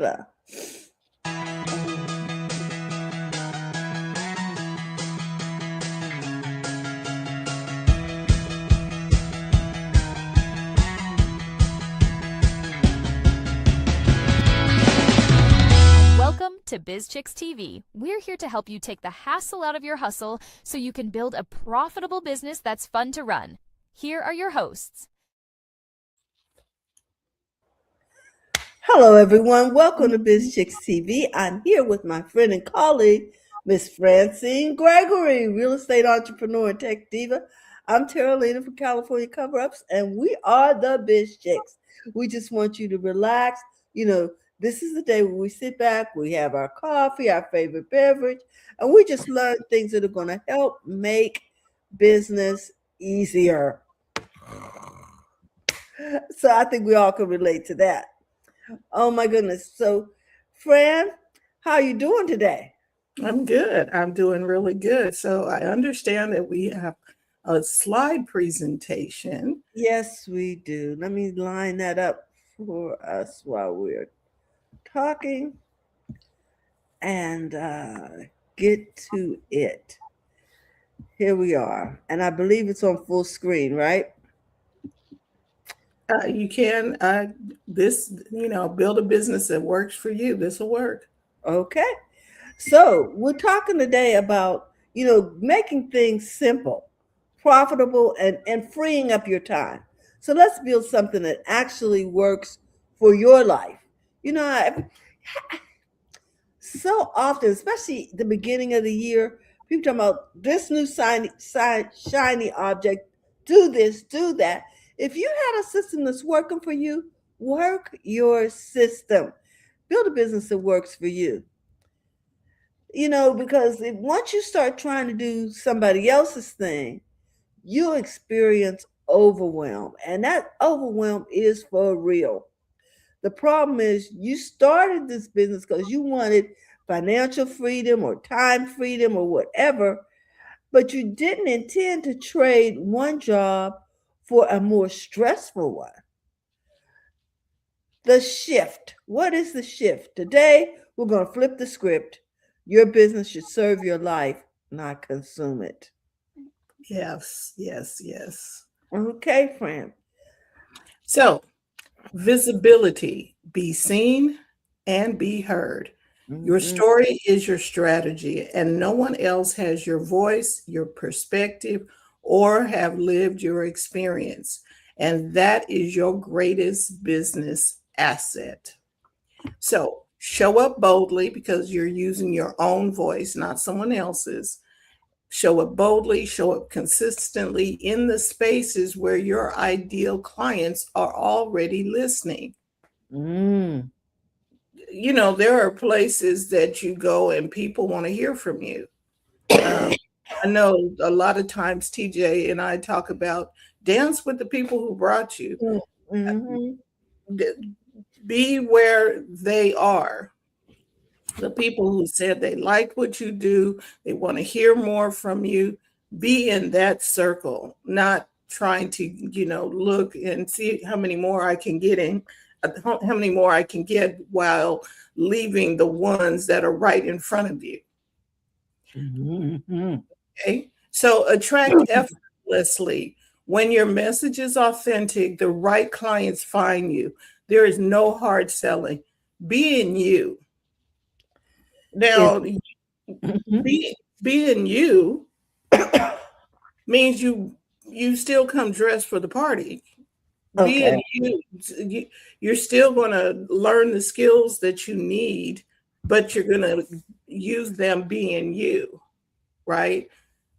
da. Welcome to Biz Chicks TV. We're here to help you take the hassle out of your hustle so you can build a profitable business that's fun to run. Here are your hosts. Hello, everyone. Welcome to Biz Chicks TV. I'm here with my friend and colleague, Miss Francine Gregory, real estate entrepreneur and tech diva. I'm Terralina from California Cover Ups, and we are the Biz Chicks. We just want you to relax. This is the day when we sit back, we have our coffee, our favorite beverage, and we just learn things that are going to help make business easier. So I think we all can relate to that. Oh my goodness. So, Fran, how are you doing today? I'm good. I'm doing really good. So I understand that we have a slide presentation. Yes, we do. Let me line that up for us while we're talking and get to it. Here we are. And I believe it's on full screen, right? You can build a business that works for you. This will work. Okay. So we're talking today about, making things simple, profitable, and freeing up your time. So let's build something that actually works for your life. So often, especially the beginning of the year, people talk about this new shiny object, do this, do that. If you had a system that's working for you, work your system. Build a business that works for you. Because once you start trying to do somebody else's thing, you'll experience overwhelm. And that overwhelm is for real. The problem is you started this business because you wanted financial freedom or time freedom or whatever, but you didn't intend to trade one job for a more stressful one. The shift. What is the shift? Today, we're going to flip the script. Your business should serve your life, not consume it. Yes, yes, yes. Okay, Fran. So, visibility, be seen and be heard. Your story is your strategy, and no one else has your voice, your perspective, or have lived your experience. And that is your greatest business asset. So show up boldly because you're using your own voice, not someone else's. Show up boldly, show up consistently in the spaces where your ideal clients are already listening. There are places that you go and people want to hear from you. I know a lot of times TJ and I talk about dance with the people who brought you. Be where they are. The people who said they like what you do, they want to hear more from you. Be in that circle, not trying to, look and see how many more I can get in, how many more I can get while leaving the ones that are right in front of you. Okay. So attract effortlessly. When your message is authentic, the right clients find you. There is no hard selling. Being you. Now, being you means you still come dressed for the party. Okay. Being you're still going to learn the skills that you need, but you're going to use them being you, right?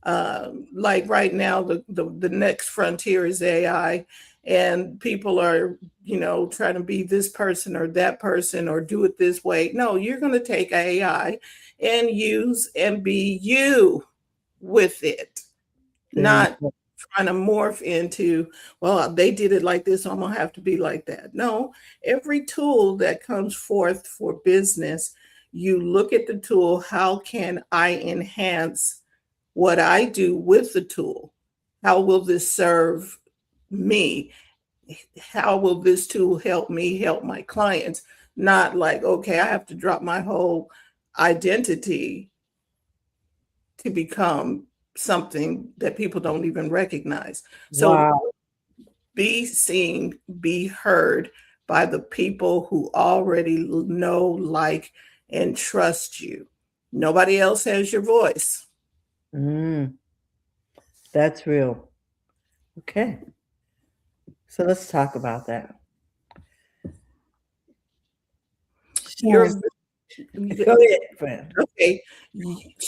Like right now, the next frontier is AI, and people are, trying to be this person or that person or do it this way. No, you're going to take AI and use and be you with it, not trying to morph into, well, they did it like this, so I'm going to have to be like that. No, every tool that comes forth for business, you look at the tool, how can I enhance what I do with the tool? How will this serve me? How will this tool help me help my clients? not like, okay, I have to drop my whole identity to become something that people don't even recognize. So Wow. be seen, be heard by the people who already know, like, and trust you. Nobody else has your voice. Mm, that's real. Okay. So let's talk about that. Shine. Your Go ahead, friend. okay,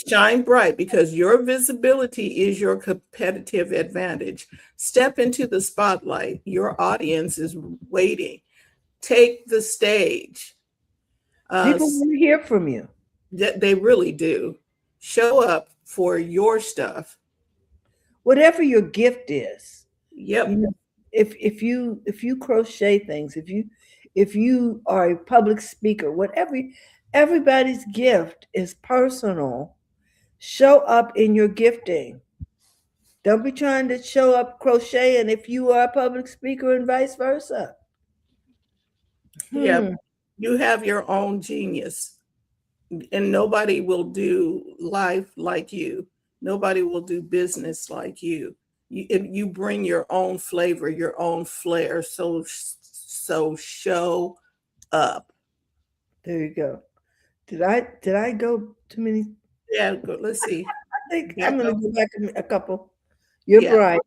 shine bright because your visibility is your competitive advantage. Step into the spotlight. Your audience is waiting. Take the stage. Uh, People want to hear from you. they really do. Show up for your stuff. Whatever your gift is. You Yep. know, if you crochet things, if you are a public speaker, whatever, everybody's gift is personal. Show up in your gifting. Don't be trying to show up crocheting if you are a public speaker and vice versa. Yep. Hmm. You have your own genius, and nobody will do life like you. Nobody will do business like you. You bring your own flavor, your own flair. So show up. There you go. Did I go too many? Yeah, let's see. I think Back I'm gonna up. go back a couple. You're Yeah. bright.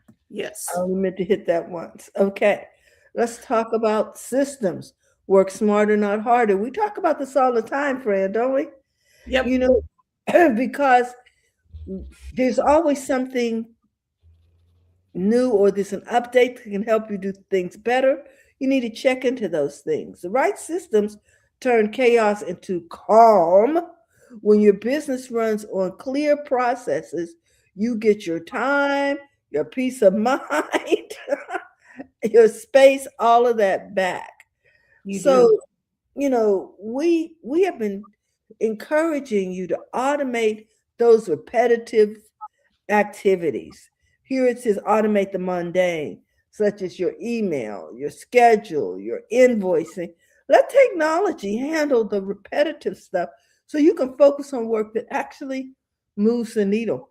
I Yes. only meant to hit that once. Okay. Let's talk about systems. Work smarter, not harder. We talk about this all the time, Fran, don't we? Yep. You know, because there's always something new or there's an update that can help you do things better. You need to check into those things. The right systems turn chaos into calm. When your business runs on clear processes, you get your time, your peace of mind, your space, all of that back. You do. So, we have been encouraging you to automate those repetitive activities. Here it says automate the mundane, such as your email, your schedule, your invoicing. Let technology handle the repetitive stuff so you can focus on work that actually moves the needle.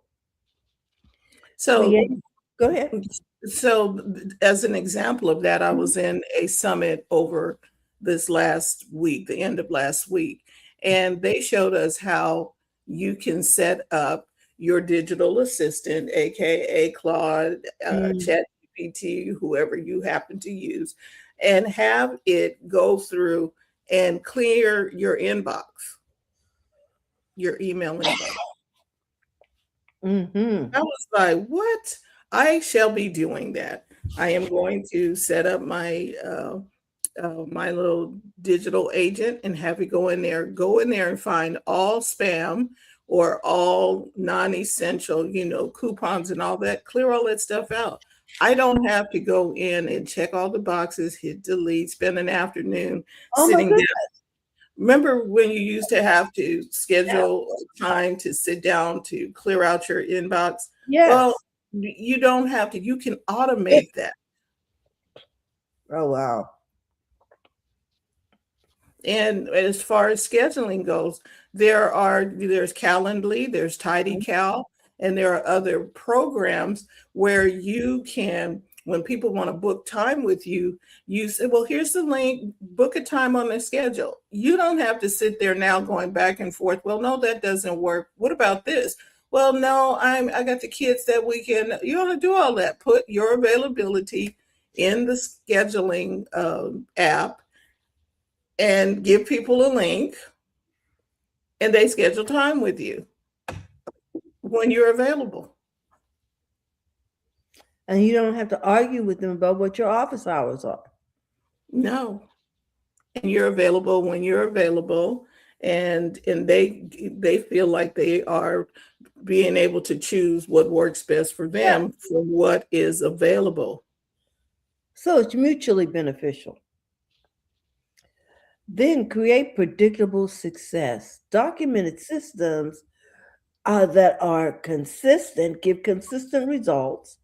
So Create. Go ahead. So, as an example of that, I was in a summit over this last week, the end of last week, and they showed us how you can set up your digital assistant, aka Claude, Mm. ChatGPT, whoever you happen to use, and have it go through and clear your inbox, your email inbox. Mm-hmm. I was like, what? I shall be doing that. I am going to set up my little digital agent and have it go in there and find all spam or all non-essential, coupons and all that, clear all that stuff out. I don't have to go in and check all the boxes, hit delete, spend an afternoon Oh my sitting down. goodness. Remember when you used to have to schedule time to sit down to clear out your inbox? Well, Yes. you don't have to. You can automate that. Oh wow. And as far as scheduling goes, there's Calendly, there's TidyCal, and there are other programs where you can, when people want to book time with you, you say, well, here's the link, book a time on their schedule. You don't have to sit there now going back and forth. Well, no, that doesn't work. What about this? Well, no, I got the kids that weekend. You don't have to do all that. Put your availability in the scheduling app and give people a link and they schedule time with you when you're available. And you don't have to argue with them about what your office hours are. No. And you're available when you're available, and they feel like they are being able to choose what works best for Yeah. them for what is available. So it's mutually beneficial. Then create predictable success. Documented systems that are consistent, give consistent results,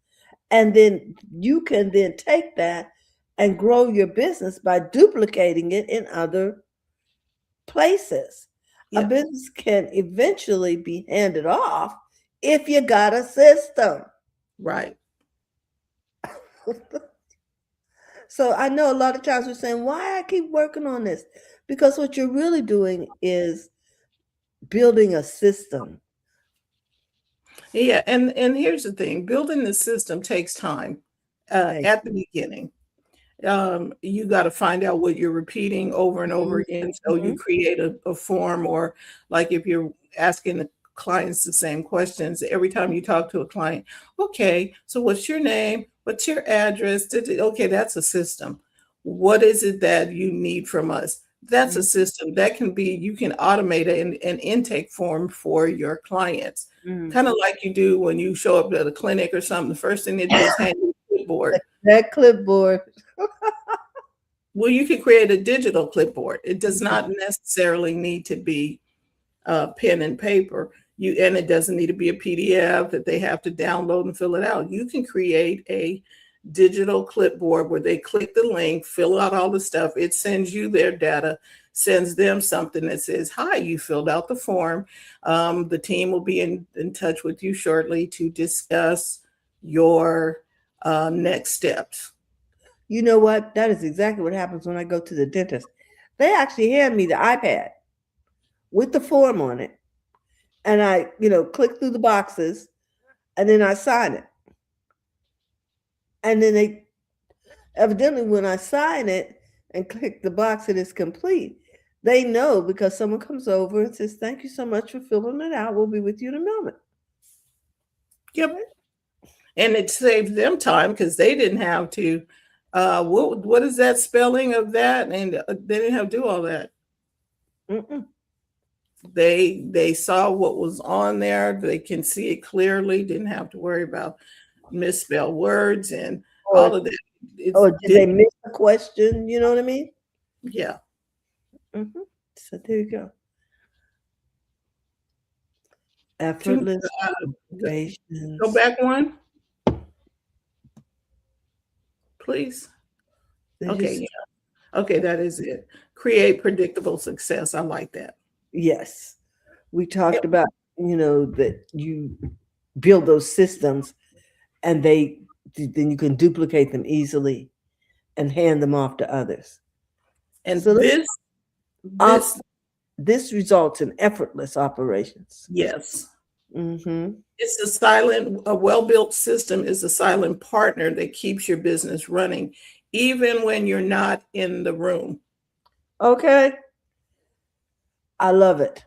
and then you can then take that and grow your business by duplicating it in other places. A Yeah. business can eventually be handed off if you got a system. Right. So I know a lot of times we're saying, why I keep working on this? Because what you're really doing is building a system. Yeah. And here's the thing: building the system takes time Thank at the you. beginning. You got to find out what you're repeating over and over again. So you Mhm. create a form, or like if you're asking the clients the same questions every time you talk to a client. Okay, so what's your name? What's your address? Okay, that's a system. What is it that you need from us? That's a Mhm. system. That can be, you can automate an intake form for your clients. Mhm. Kind of like you do when you show up at a clinic or something. The first thing they do is hand you a clipboard. That clipboard. Well, you can create a digital clipboard. It does Mhm. not necessarily need to be pen and paper. And it doesn't need to be a PDF that they have to download and fill it out. You can create a digital clipboard where they click the link, fill out all the stuff. It sends you their data, sends them something that says, "Hi, you filled out the form. The team will be in touch with you shortly to discuss your next steps." You know what? That is exactly what happens when I go to the dentist. They actually hand me the iPad with the form on it, and I, click through the boxes, and then I sign it. And then they evidently, when I sign it and click the box that is complete, they know because someone comes over and says, "Thank you so much for filling it out. We'll be with you in a moment." Yep. And it saved them time because they didn't have to. What is that spelling of that? And they didn't have to do all that. Mm-mm. They saw what was on there. They can see it clearly. Didn't have to worry about misspelled words and Or, all of that. It's or did did they miss a question? You know what I mean? Yeah. Hmm. So there you go. Two, Effortless go operations. back one, please. They Okay, just, yeah. Okay, that is it. Create predictable success. I like that. yes. We talked Yep. about, that you build those systems and then you can duplicate them easily and hand them off to others. So And let's op- this, this results in effortless operations. yes. Hmm. It's a well-built system is a silent partner that keeps your business running, even when you're not in the room. Okay, I love it.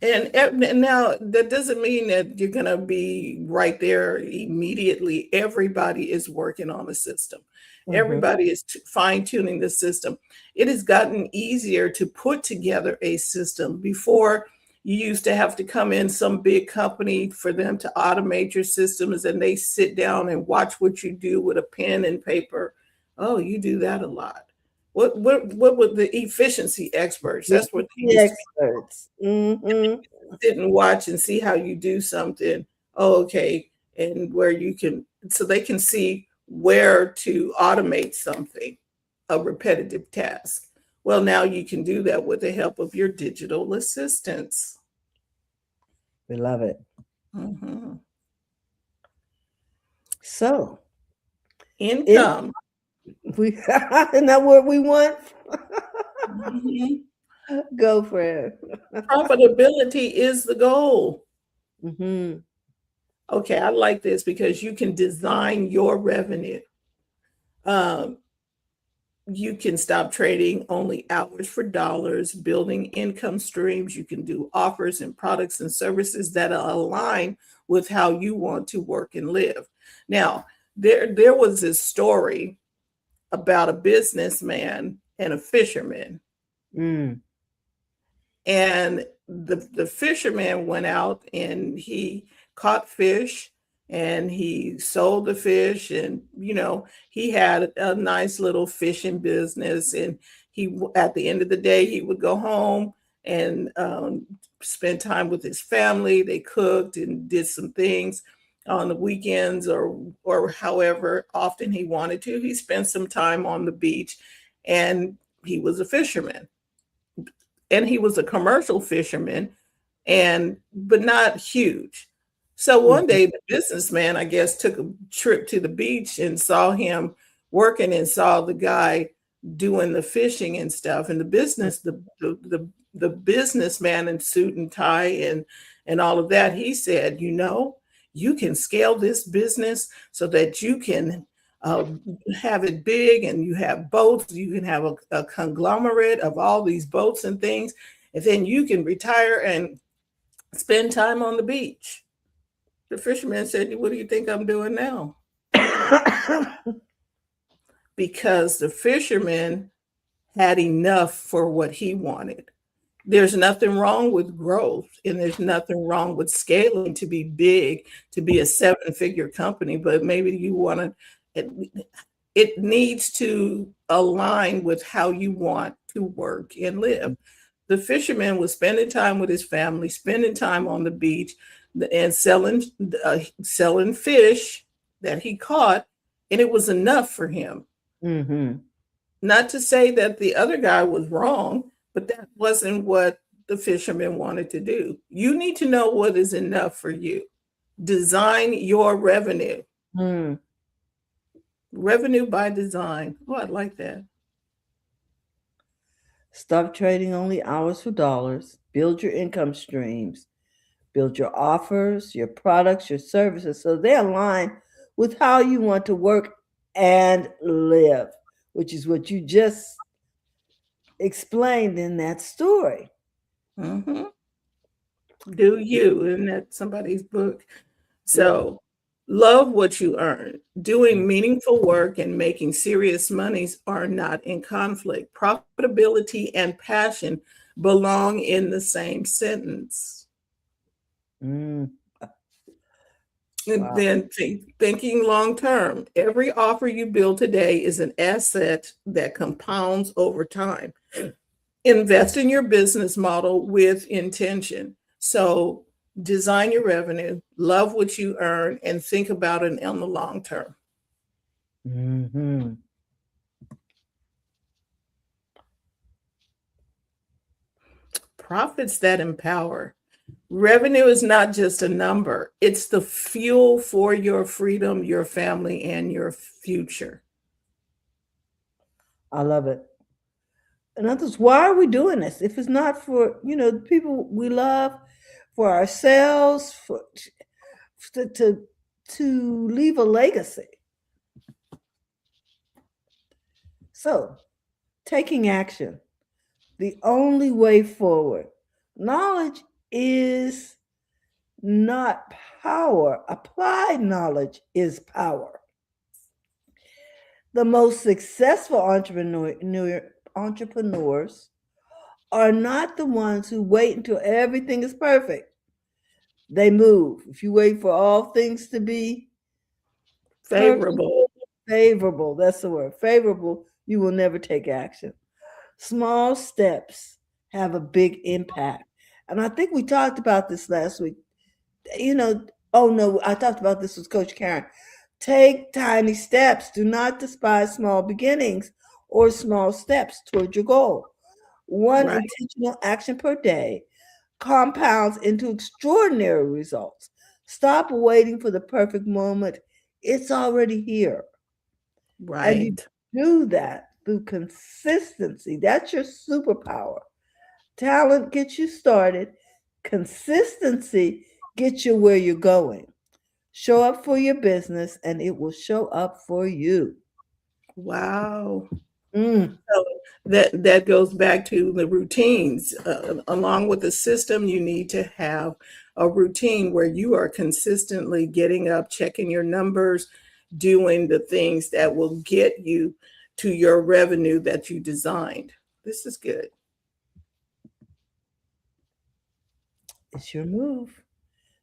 And now that doesn't mean that you're going to be right there immediately. Everybody is working on the system. Hmm. Everybody is fine tuning the system. It has gotten easier to put together a system. Before, you used to have to come in some big company for them to automate your systems, and they sit down and watch what you do with a pen and paper. Oh, you do that a lot. What were the efficiency experts? That's what they The used to be. experts. Hmm. Sit and watch and see how you do something. Oh, okay. And where you can, so they can see where to automate something, a repetitive task. Well, now you can do that with the help of your digital assistants. We love it. Mhm. So, it Income. we isn't that what we want? Mhm. Go for it. Profitability is the goal. Hmm. Okay, I like this because you can design your revenue. Um, you can stop trading only hours for dollars, building income streams. You can do offers and products and services that align with how you want to work and live. Now, there was this story about a businessman and a fisherman, Mm. and the fisherman went out and he caught fish and he sold the fish, and he had a nice little fishing business, and at the end of the day he would go home and spend time with his family. They cooked and did some things. on the weekends or however often he wanted to. He spent some time on the beach, and he was a fisherman, and he was a commercial fisherman, and but not huge. So one Mhm. day the businessman, I guess, took a trip to the beach and saw him working and saw the guy doing the fishing and stuff. And the businessman in suit and tie and all of that, he said, you know, you can scale this business so that you can uh, have it big, and you have boats, you can have a conglomerate of all these boats and things, and then you can retire and spend time on the beach. The fisherman said, what do you think I'm doing now? Because the fisherman had enough for what he wanted. There's nothing wrong with growth, and there's nothing wrong with scaling to be big, to be a seven-figure company, but maybe you want to, it needs to align with how you want to work and live. The fisherman was spending time with his family, spending time on the beach, and selling fish that he caught, and it was enough for him. Mm-hmm. Not to say that the other guy was wrong, but that wasn't what the fisherman wanted to do. You need to know what is enough for you. Design your revenue. Mm. Revenue by design. Oh, I like that. Stop trading only hours for dollars. Build your income streams. Build your offers, your products, your services so they align with how you want to work and live, which is what you just explained in that story. Mm-hmm. Do you? Isn't that somebody's book? Yep. So love what you earn. Doing meaningful work and making serious monies are not in conflict. Profitability and passion belong in the same sentence. Mm. And Wow. then thinking long term. Every offer you build today is an asset that compounds over time. Invest in your business model with intention. So design your revenue, love what you earn, and think about it in the long term. Mm-hmm. Profits that empower. Revenue is not just a number, it's the fuel for your freedom, your family, and your future. I love it. In other words, why are we doing this? If it's not for, the people we love, for ourselves, to, to, to leave a legacy. So, taking action, the only way forward. Knowledge is not power. Applied knowledge is power. The most successful entrepreneurs are not the ones who wait until everything is perfect. They move. If you wait for all things to be perfect, Favorable. favorable, that's the word, favorable, you will never take action. Small steps have a big impact. And I think we talked about this last week. You know, oh no, I talked about this with Coach Karen. Take tiny steps. Do not despise small beginnings or small steps toward your goal. One Right, intentional action per day compounds into extraordinary results. Stop waiting for the perfect moment. It's already here. And you right. do that through consistency. That's your superpower. Talent gets you started, consistency gets you where you're going. Show up for your business and it will show up for you. Wow. Mm, So that goes back to the routines. Along with the system, you need to have a routine where you are consistently getting up, checking your numbers, doing the things that will get you to your revenue that you designed. This is good. it's your move.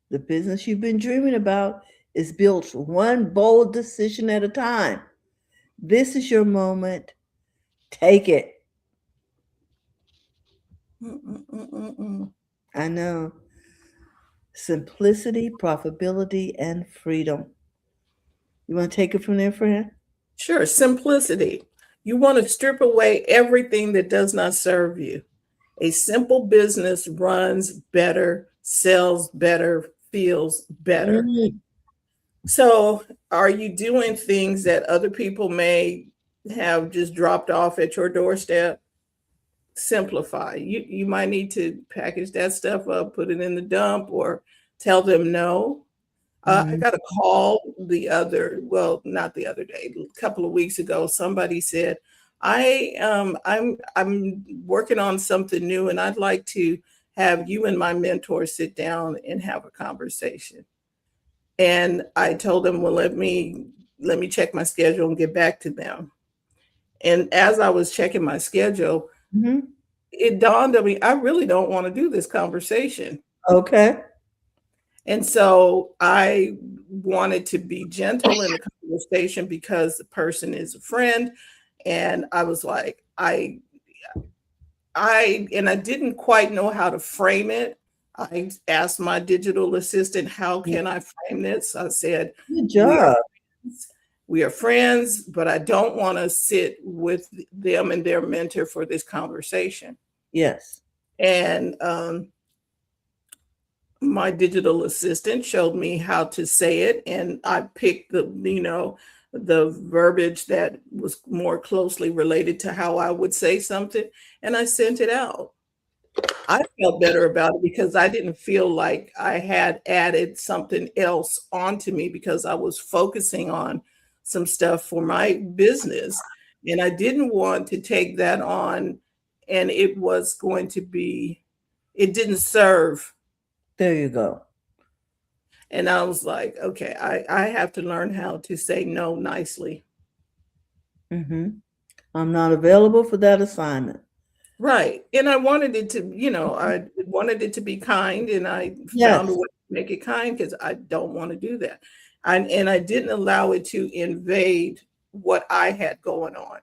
The business you've been dreaming about is built one bold decision at a time. This is your moment. Take it. Mm, mm, mm, mm, mm. I know. simplicity, profitability, and freedom. You want to take it from there, friend? Sure, simplicity. You want to strip away everything that does not serve you. A simple business runs better, sells better, feels better. Mm, So, are you doing things that other people may have just dropped off at your doorstep? Simplify. You might need to package that stuff up, put it in the dump, or tell them no. I mm, got a call well, not the other day, a couple of weeks ago. Somebody said, I'm working on something new, and I'd like to have you and my mentor sit down and have a conversation." And I told them, "Well, let me check my schedule and get back to them." And as I was checking my schedule, mhm. it dawned on me, I really don't want to do this conversation. Okay. And so I wanted to be gentle in the conversation because the person is a friend. And I was like, I didn't quite know how to frame it. I asked my digital assistant, how Yeah. can I frame this? I said, Good we are job. friends. We are friends, but I don't want to sit with them and their mentor for this conversation. Yes. And my digital assistant showed me how to say it, and I picked the verbiage that was more closely related to how I would say something, and I sent it out. I felt better about it because I didn't feel like I had added something else onto me because I was focusing on some stuff for my business, and I didn't want to take that on, and it didn't serve. There you go. And I was like, okay, I have to learn how to say no nicely. Hmm. I'm not available for that assignment. Right. And I wanted it to, I wanted it to be kind, and I found a Yes. way to make it kind because I don't want to do that. And I didn't allow it to invade what I had going on.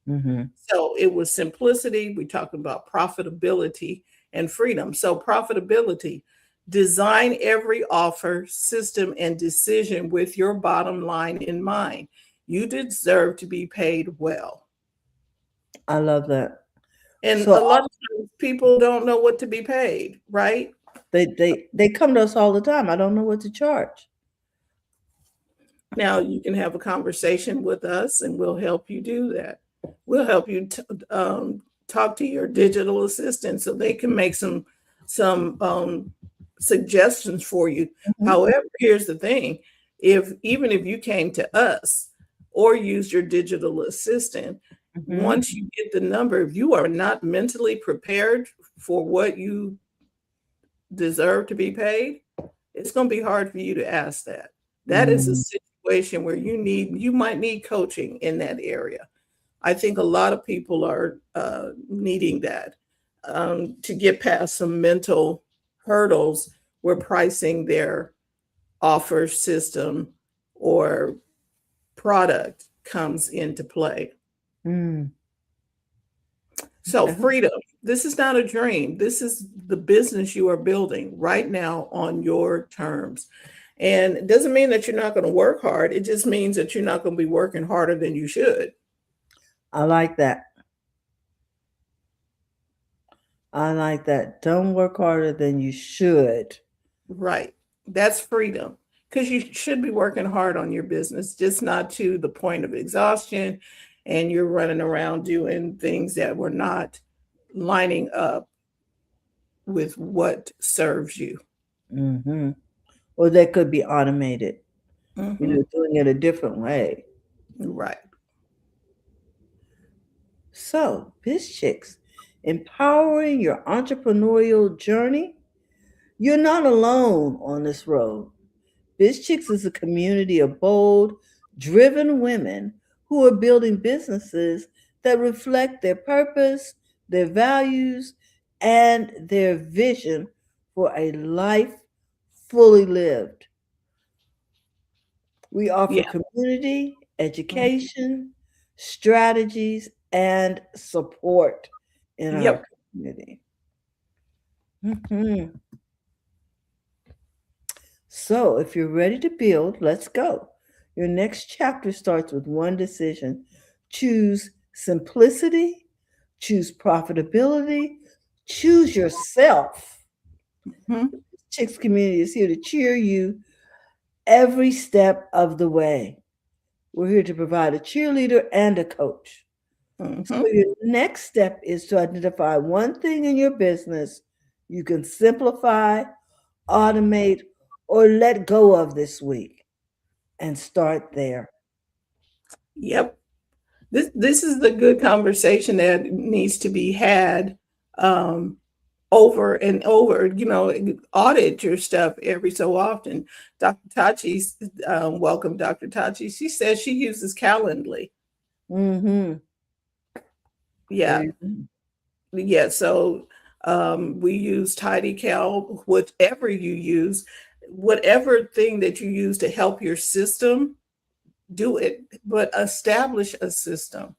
Hmm. So it was simplicity. We talked about profitability and freedom. So, profitability, design every offer, system, and decision with your bottom line in mind. You deserve to be paid well. I love that. And So a lot of times people don't know what to be paid, right? they come to us all the time. I don't know what to charge. Now you can have a conversation with us and we'll help you do that. We'll help you talk to your digital assistant so they can make some suggestions for you. Mhm, However, here's the thing: if even if you came to us or used your digital assistant, mhm. once you get the number, if you are not mentally prepared for what you deserve to be paid, it's going to be hard for you to ask that. That is a Mm, situation where you might need coaching in that area. I think a lot of people are needing that to get past some mental hurdles where pricing their offer system or product comes into play. mm. So, Okay. freedom. This is not a dream. This is the business you are building right now on your terms. And it doesn't mean that you're not going to work hard. It just means that you're not going to be working harder than you should. I like that. I like that. Don't work harder than you should. Right. That's freedom. Because you should be working hard on your business, just not to the point of exhaustion. And you're running around doing things that were not lining up with what serves you. Hmm. Or that could be automated, Hmm. doing it a different way. Right. So, Biz Chicks, empowering your entrepreneurial journey. You're not alone on this road. Biz Chicks is a community of bold, driven women who are building businesses that reflect their purpose, their values, and their vision for a life fully lived. We offer Yeah. community, Mhm. education, strategies, and support in our Yep. community. Mhm. So, if you're ready to build, let's go. Your next chapter starts with one decision. Choose simplicity, choose profitability, choose yourself. Mhm. Chicks Community is here to cheer you every step of the way. We're here to provide a cheerleader and a coach. So, Mhm. your next step is to identify one thing in your business you can simplify, automate, or let go of this week and start there. Yep. This is the good conversation that needs to be had, um, over and over. Audit your stuff every so often. Dr. Tachi's, welcome, Dr. Tachi. She says she uses Calendly. Mm-hmm. There Yeah, you go. yeah. So we use TidyCal, whatever you use, whatever thing that you use to help your system, do it, but establish a system.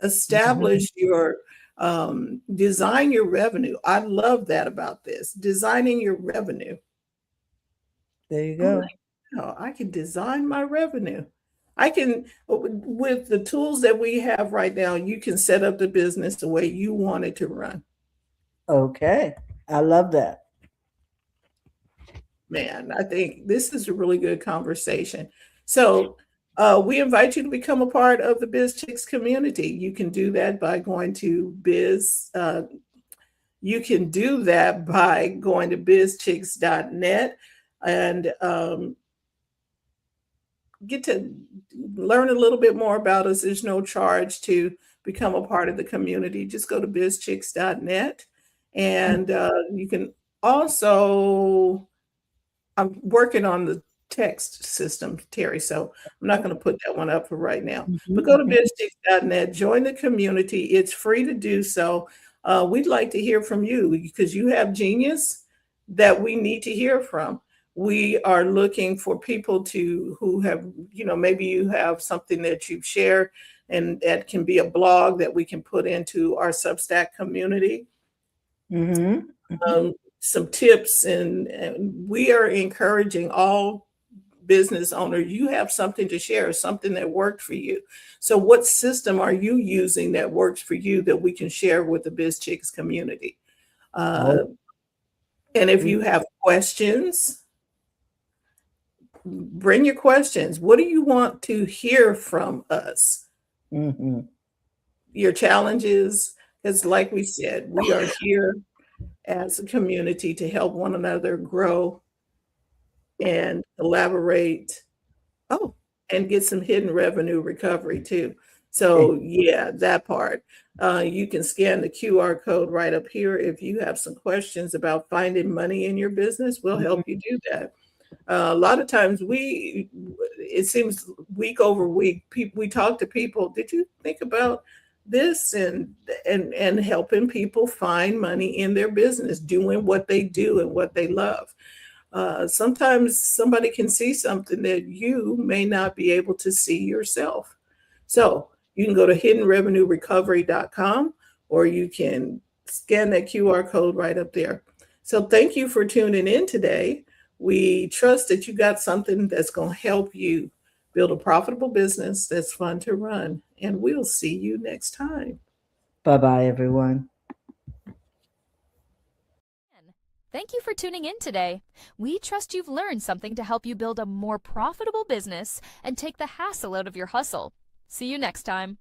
Mhm. Establish your design your revenue. I love that about this, designing your revenue. There you I'm go. like, oh, I can design my revenue. I can, with the tools that we have right now, you can set up the business the way you want it to run. Okay. I love that. Man, I think this is a really good conversation. So, we invite you to become a part of the Biz Chicks community. You can do that by going to you can do that by going to bizchicks.net and get to learn a little bit more about us. There's no charge to become a part of the community. Just go to bizchicks.net and you can also, I'm working on the text system, Terry, so I'm not going to put that one up for right now. But go to Mhm. bizchicks.net, join the community. It's free to do so. We'd like to hear from you because you have genius that we need to hear from. We are looking for people to who have, maybe you have something that you've shared and that can be a blog that we can put into our Substack community, Mhm. Mhm. some tips, and we are encouraging all business owner, you have something to share, something that worked for you. So what system are you using that works for you that we can share with the Biz Chicks community? Oh, uh, and if we you have questions, bring your questions. What do you want to hear from us? mhm. Your challenges, because like we said, we are here as a community to help one another grow and collaborate. Oh, and get some hidden revenue recovery too. Eh, So yeah, that part. You can scan the QR code right up here. If you have some questions about finding money in your business, we'll mhm. help you do that. A lot of times it seems week over week, we talk to people. Did you think about this? And helping people find money in their business, doing what they do and what they love. Sometimes somebody can see something that you may not be able to see yourself. So you can go to hiddenrevenuerecovery.com or you can scan that QR code right up there. So thank you for tuning in today. We trust that you got something that's going to help you build a profitable business that's fun to run. And we'll see you next time. Bye-bye, everyone. Thank you for tuning in today. We trust you've learned something to help you build a more profitable business and take the hassle out of your hustle. See you next time.